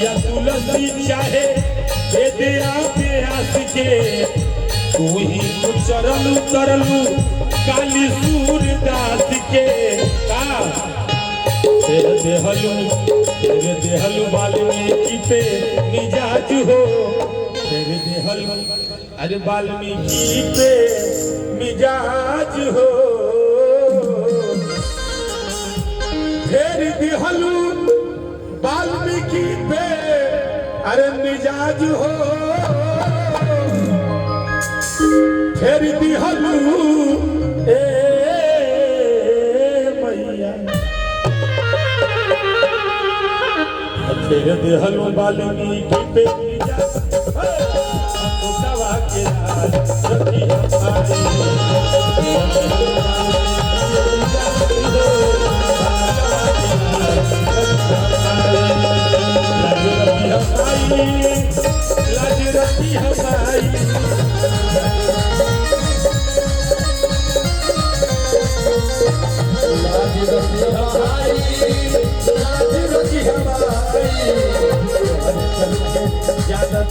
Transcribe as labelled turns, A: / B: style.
A: या तुलसी चाहे बेदिया प्यास के तू ही चरलू तरलू काली सूरदास के का तेरे देहलू वाल्मीकि पे मिजाज हो तेरे देहलू अरे वाल्मीकि पे मिजाज हो तेरे देहलू वाल्मीकि पे अरे मिजाज हो फिर दिहलू ए मैया फिर दिहलू वाल्मीकि पे मिजाज तो दवा के राज रखी लाज रखी हमारी ज्यादा